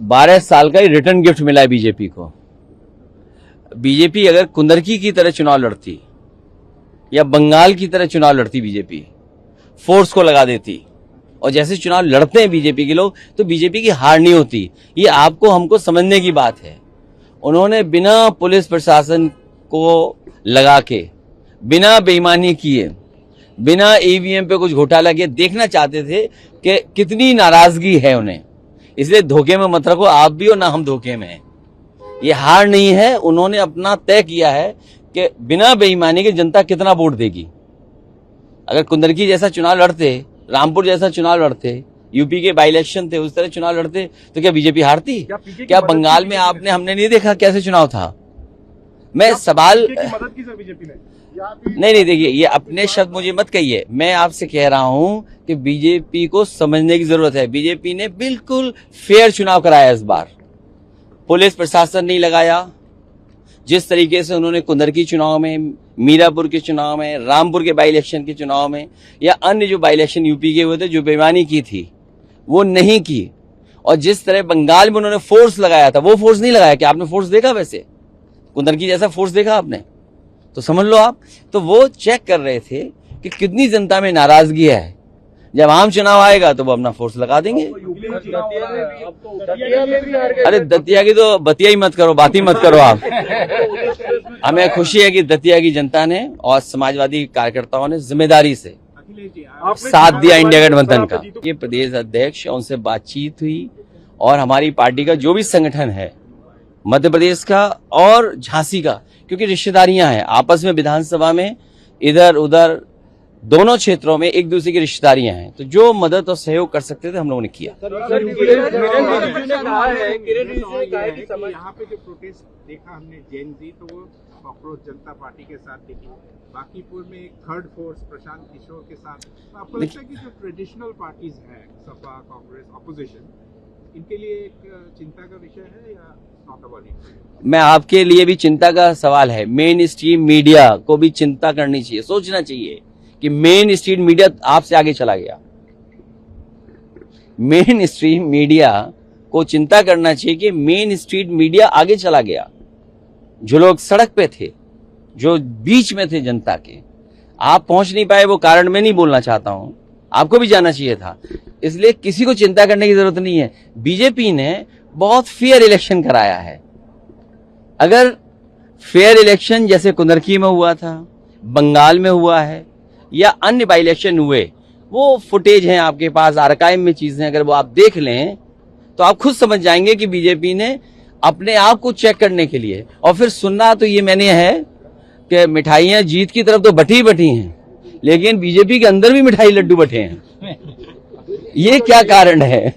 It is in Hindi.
12 साल का ही रिटर्न गिफ्ट मिला है बीजेपी को। बीजेपी अगर कुंदरकी की तरह चुनाव लड़ती या बंगाल की तरह चुनाव लड़ती, बीजेपी फोर्स को लगा देती, और जैसे चुनाव लड़ते हैं बीजेपी के लोग, तो बीजेपी की हार नहीं होती। ये आपको हमको समझने की बात है। उन्होंने बिना पुलिस प्रशासन को लगा के, बिना बेईमानी किए, बिना ईवीएम पे कुछ घोटाला किए देखना चाहते थे कि कितनी नाराजगी है उन्हें। इसलिए धोखे में मत रखो आप भी, और ना हम धोखे में हैं। ये हार नहीं है, उन्होंने अपना तय किया है कि बिना बेईमानी के जनता कितना वोट देगी। अगर कुंदरकी जैसा चुनाव लड़ते, रामपुर जैसा चुनाव लड़ते, यूपी के बाई इलेक्शन थे उस तरह चुनाव लड़ते, तो क्या बीजेपी हारती? क्या बंगाल में आपने हमने नहीं देखा कैसे चुनाव था? मैं सवाल मदद की सर बीजेपी ने नहीं, देखिए ये अपने शब्द मुझे मत कहिए। मैं आपसे कह रहा हूं कि बीजेपी को समझने की जरूरत है। बीजेपी ने बिल्कुल फेयर चुनाव कराया इस बार। पुलिस प्रशासन नहीं लगाया। जिस तरीके से उन्होंने कुंदरकी चुनाव में, मीरापुर के चुनाव में, रामपुर के बाई इलेक्शन के चुनाव में, या अन्य जो बाई इलेक्शन यूपी के हुए थे, जो बेईमानी की थी वो नहीं की। और जिस तरह बंगाल में उन्होंने फोर्स लगाया था, वो फोर्स नहीं लगाया। क्या आपने फोर्स देखा? वैसे कुंदरकी जैसा फोर्स देखा आपने? तो समझ लो आप। तो वो चेक कर रहे थे कि कितनी जनता में नाराजगी है। जब आम चुनाव आएगा तो वो अपना फोर्स लगा देंगे। अरे दतिया की तो बतिया ही मत करो, बात ही मत करो आप। हमें खुशी है कि दतिया की जनता ने और समाजवादी कार्यकर्ताओं ने जिम्मेदारी से साथ दिया इंडिया गठबंधन का। ये प्रदेश अध्यक्ष, उनसे बातचीत हुई, और हमारी पार्टी का जो भी संगठन है मध्य प्रदेश का और झांसी का, क्योंकि रिश्तेदारियां हैं आपस में, विधानसभा में इधर उधर दोनों क्षेत्रों में एक दूसरे की रिश्तेदारियां हैं, तो जो मदद और सहयोग कर सकते थे हम लोगों ने किया। यहाँ पे जो प्रोटेस्ट देखा हमने जैन जी, तो वो कॉकरोच जनता पार्टी के साथ देखी, बाकीपुर में एक थर्ड फोर्स प्रशांत किशोर के साथ। तो आपको लगता है कि जो ट्रेडिशनल पार्टीज है, सपा, कांग्रेस, ऑपोजिशन, इनके लिए एक चिंता का विषय है या नॉट अबाउट इट? मैं आपके लिए भी चिंता का सवाल है। मेन स्ट्रीम मीडिया को भी चिंता करनी चाहिए, सोचना चाहिए कि मेन स्ट्रीम मीडिया आपसे आगे चला गया। मेन स्ट्रीम मीडिया को चिंता करना चाहिए कि मेन स्ट्रीम मीडिया आगे चला गया। जो लोग सड़क पे थे, जो बीच में थे जनता के, आप पहुंच नहीं पाए। वो कारण मैं नहीं बोलना चाहता हूं, आपको भी जाना चाहिए था। इसलिए किसी को चिंता करने की जरूरत नहीं है। बीजेपी ने बहुत फेयर इलेक्शन कराया है। अगर फेयर इलेक्शन जैसे कुंदरकी में हुआ था, बंगाल में हुआ है, या अन्य बाई इलेक्शन हुए, वो फुटेज हैं आपके पास, आर्काइव में चीजें, अगर वो आप देख लें तो आप खुद समझ जाएंगे कि बीजेपी ने अपने आप को चेक करने के लिए, और फिर सुनना तो ये मैंने है कि मिठाइयां जीत की तरफ तो बटी बटी हैं, लेकिन बीजेपी के अंदर भी मिठाई लड्डू बटे हैं। ये क्या कारण है?